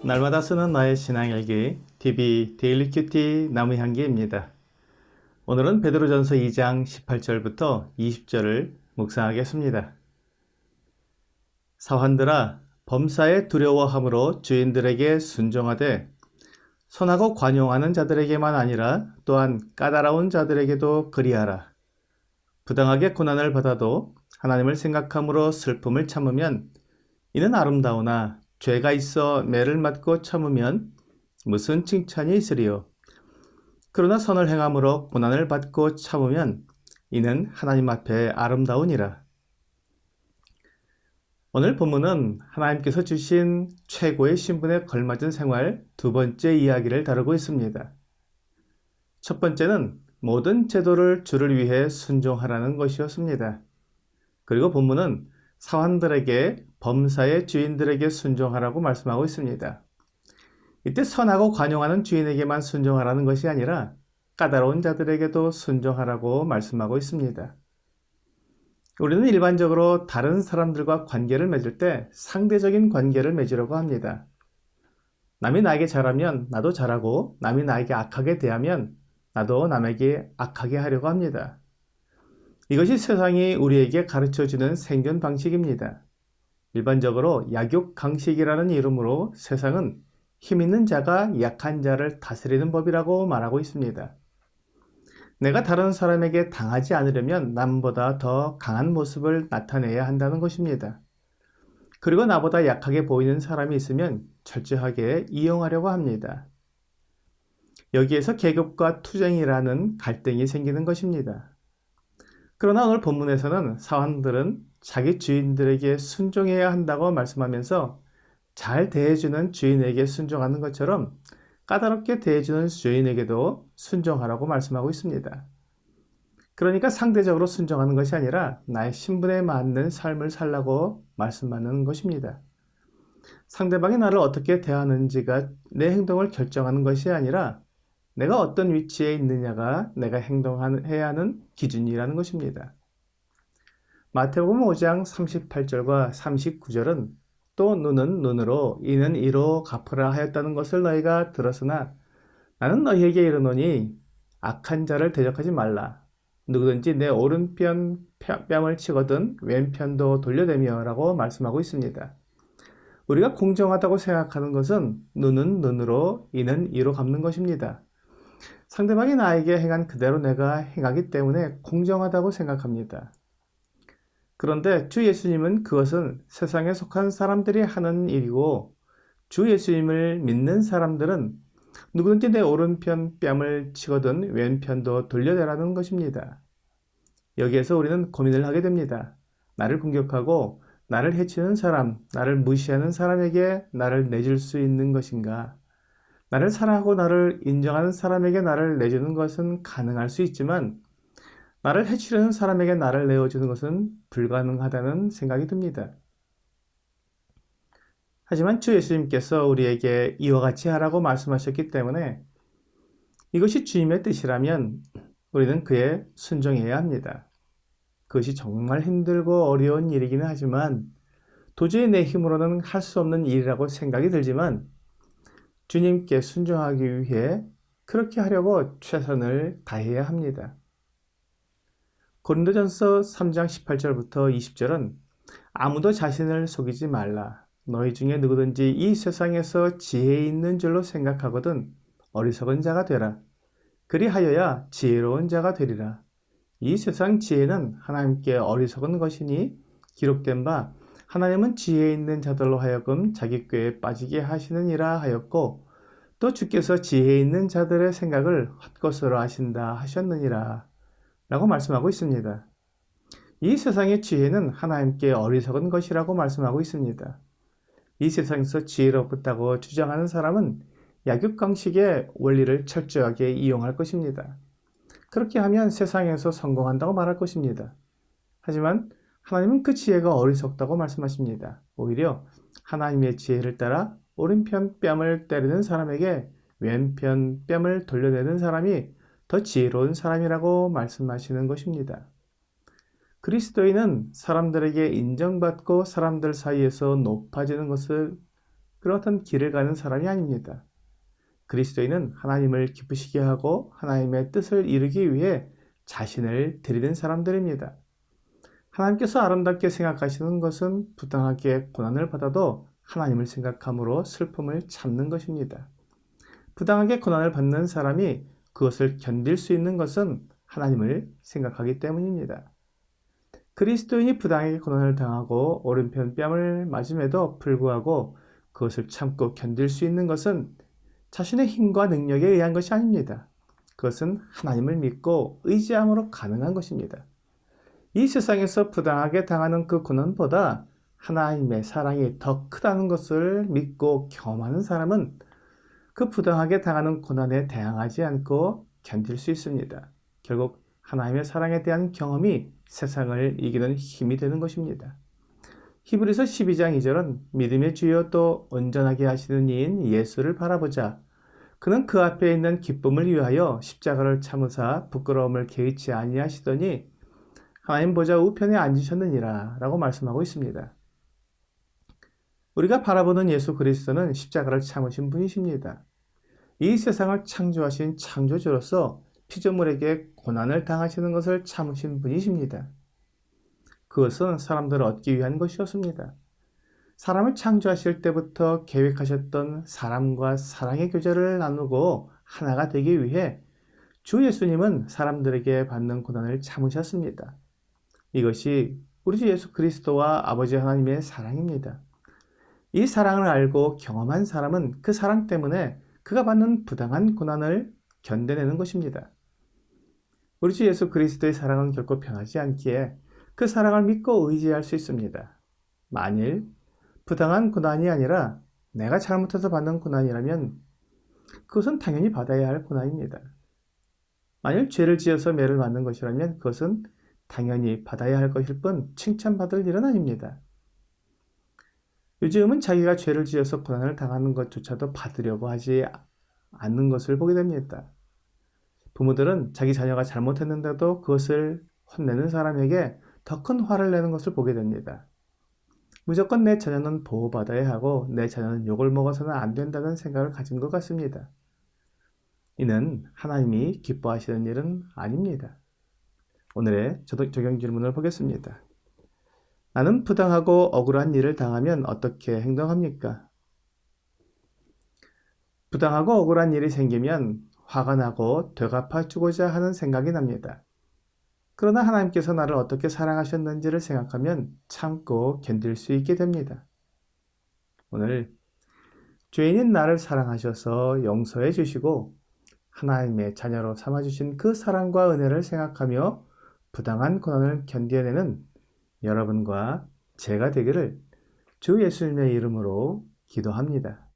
날마다 쓰는 나의 신앙일기 TV 데일리 큐티 나무향기입니다. 오늘은 베드로전서 2장 18절부터 20절을 묵상하겠습니다. 사환들아, 범사에 두려워함으로 주인들에게 순종하되 선하고 관용하는 자들에게만 아니라 또한 까다로운 자들에게도 그리하라. 부당하게 고난을 받아도 하나님을 생각함으로 슬픔을 참으면 이는 아름다우나 죄가 있어 매를 맞고 참으면 무슨 칭찬이 있으리요. 그러나 선을 행함으로 고난을 받고 참으면 이는 하나님 앞에 아름다우니라. 오늘 본문은 하나님께서 주신 최고의 신분에 걸맞은 생활 두 번째 이야기를 다루고 있습니다. 첫 번째는 모든 제도를 주를 위해 순종하라는 것이었습니다. 그리고 본문은 사환들에게 범사의 주인들에게 순종하라고 말씀하고 있습니다. 이때 선하고 관용하는 주인에게만 순종하라는 것이 아니라 까다로운 자들에게도 순종하라고 말씀하고 있습니다. 우리는 일반적으로 다른 사람들과 관계를 맺을 때 상대적인 관계를 맺으려고 합니다. 남이 나에게 잘하면 나도 잘하고 남이 나에게 악하게 대하면 나도 남에게 악하게 하려고 합니다. 이것이 세상이 우리에게 가르쳐주는 생존 방식입니다. 일반적으로 약육강식이라는 이름으로 세상은 힘 있는 자가 약한 자를 다스리는 법이라고 말하고 있습니다. 내가 다른 사람에게 당하지 않으려면 남보다 더 강한 모습을 나타내야 한다는 것입니다. 그리고 나보다 약하게 보이는 사람이 있으면 철저하게 이용하려고 합니다. 여기에서 계급과 투쟁이라는 갈등이 생기는 것입니다. 그러나 오늘 본문에서는 사환들은 자기 주인들에게 순종해야 한다고 말씀하면서 잘 대해주는 주인에게 순종하는 것처럼 까다롭게 대해주는 주인에게도 순종하라고 말씀하고 있습니다. 그러니까 상대적으로 순종하는 것이 아니라 나의 신분에 맞는 삶을 살라고 말씀하는 것입니다. 상대방이 나를 어떻게 대하는지가 내 행동을 결정하는 것이 아니라 내가 어떤 위치에 있느냐가 내가 행동해야 하는 기준이라는 것입니다. 마태복음 5장 38절과 39절은 또 눈은 눈으로 이는 이로 갚으라 하였다는 것을 너희가 들었으나 나는 너희에게 이르노니 악한 자를 대적하지 말라. 누구든지 내 오른편 뺨을 치거든 왼편도 돌려대며 라고 말씀하고 있습니다. 우리가 공정하다고 생각하는 것은 눈은 눈으로 이는 이로 갚는 것입니다. 상대방이 나에게 행한 그대로 내가 행하기 때문에 공정하다고 생각합니다. 그런데 주 예수님은 그것은 세상에 속한 사람들이 하는 일이고 주 예수님을 믿는 사람들은 누구든지 내 오른편 뺨을 치거든 왼편도 돌려내라는 것입니다. 여기에서 우리는 고민을 하게 됩니다. 나를 공격하고 나를 해치는 사람, 나를 무시하는 사람에게 나를 내줄 수 있는 것인가? 나를 사랑하고 나를 인정하는 사람에게 나를 내주는 것은 가능할 수 있지만 나를 해치려는 사람에게 나를 내어주는 것은 불가능하다는 생각이 듭니다. 하지만 주 예수님께서 우리에게 이와 같이 하라고 말씀하셨기 때문에 이것이 주님의 뜻이라면 우리는 그에 순종해야 합니다. 그것이 정말 힘들고 어려운 일이기는 하지만 도저히 내 힘으로는 할 수 없는 일이라고 생각이 들지만 주님께 순종하기 위해 그렇게 하려고 최선을 다해야 합니다. 고린도전서 3장 18절부터 20절은 아무도 자신을 속이지 말라. 너희 중에 누구든지 이 세상에서 지혜 있는 줄로 생각하거든 어리석은 자가 되라. 그리하여야 지혜로운 자가 되리라. 이 세상 지혜는 하나님께 어리석은 것이니 기록된 바 하나님은 지혜 있는 자들로 하여금 자기 꾀에 빠지게 하시느니라 하였고 또 주께서 지혜 있는 자들의 생각을 헛것으로 하신다 하셨느니라 라고 말씀하고 있습니다. 이 세상의 지혜는 하나님께 어리석은 것이라고 말씀하고 있습니다. 이 세상에서 지혜롭다고 주장하는 사람은 약육강식의 원리를 철저하게 이용할 것입니다. 그렇게 하면 세상에서 성공한다고 말할 것입니다. 하지만 하나님은 그 지혜가 어리석다고 말씀하십니다. 오히려 하나님의 지혜를 따라 오른편 뺨을 때리는 사람에게 왼편 뺨을 돌려내는 사람이 더 지혜로운 사람이라고 말씀하시는 것입니다. 그리스도인은 사람들에게 인정받고 사람들 사이에서 높아지는 것을 그런 어떤 길을 가는 사람이 아닙니다. 그리스도인은 하나님을 기쁘시게 하고 하나님의 뜻을 이루기 위해 자신을 드리는 사람들입니다. 하나님께서 아름답게 생각하시는 것은 부당하게 고난을 받아도 하나님을 생각함으로 슬픔을 참는 것입니다. 부당하게 고난을 받는 사람이 그것을 견딜 수 있는 것은 하나님을 생각하기 때문입니다. 그리스도인이 부당하게 고난을 당하고 오른편 뺨을 맞음에도 불구하고 그것을 참고 견딜 수 있는 것은 자신의 힘과 능력에 의한 것이 아닙니다. 그것은 하나님을 믿고 의지함으로 가능한 것입니다. 이 세상에서 부당하게 당하는 그 고난보다 하나님의 사랑이 더 크다는 것을 믿고 경험하는 사람은 그 부당하게 당하는 고난에 대항하지 않고 견딜 수 있습니다. 결국 하나님의 사랑에 대한 경험이 세상을 이기는 힘이 되는 것입니다. 히브리서 12장 2절은 믿음의 주여 또 온전하게 하시는 이인 예수를 바라보자. 그는 그 앞에 있는 기쁨을 위하여 십자가를 참으사 부끄러움을 개의치 아니하시더니 하나님 보좌 우편에 앉으셨느니라 라고 말씀하고 있습니다. 우리가 바라보는 예수 그리스도는 십자가를 참으신 분이십니다. 이 세상을 창조하신 창조주로서 피조물에게 고난을 당하시는 것을 참으신 분이십니다. 그것은 사람들을 얻기 위한 것이었습니다. 사람을 창조하실 때부터 계획하셨던 사람과 사랑의 교제를 나누고 하나가 되기 위해 주 예수님은 사람들에게 받는 고난을 참으셨습니다. 이것이 우리 주 예수 그리스도와 아버지 하나님의 사랑입니다. 이 사랑을 알고 경험한 사람은 그 사랑 때문에 그가 받는 부당한 고난을 견뎌내는 것입니다. 우리 주 예수 그리스도의 사랑은 결코 변하지 않기에 그 사랑을 믿고 의지할 수 있습니다. 만일 부당한 고난이 아니라 내가 잘못해서 받는 고난이라면 그것은 당연히 받아야 할 고난입니다. 만일 죄를 지어서 매를 맞는 것이라면 그것은 당연히 받아야 할 것일 뿐 칭찬받을 일은 아닙니다. 요즘은 자기가 죄를 지어서 고난을 당하는 것조차도 받으려고 하지 않는 것을 보게 됩니다. 부모들은 자기 자녀가 잘못했는데도 그것을 혼내는 사람에게 더 큰 화를 내는 것을 보게 됩니다. 무조건 내 자녀는 보호받아야 하고 내 자녀는 욕을 먹어서는 안 된다는 생각을 가진 것 같습니다. 이는 하나님이 기뻐하시는 일은 아닙니다. 오늘의 적용 질문을 보겠습니다. 나는 부당하고 억울한 일을 당하면 어떻게 행동합니까? 부당하고 억울한 일이 생기면 화가 나고 되갚아주고자 하는 생각이 납니다. 그러나 하나님께서 나를 어떻게 사랑하셨는지를 생각하면 참고 견딜 수 있게 됩니다. 오늘 죄인인 나를 사랑하셔서 용서해 주시고 하나님의 자녀로 삼아주신 그 사랑과 은혜를 생각하며 부당한 고난을 견뎌내는 여러분과 제가 되기를 주 예수님의 이름으로 기도합니다.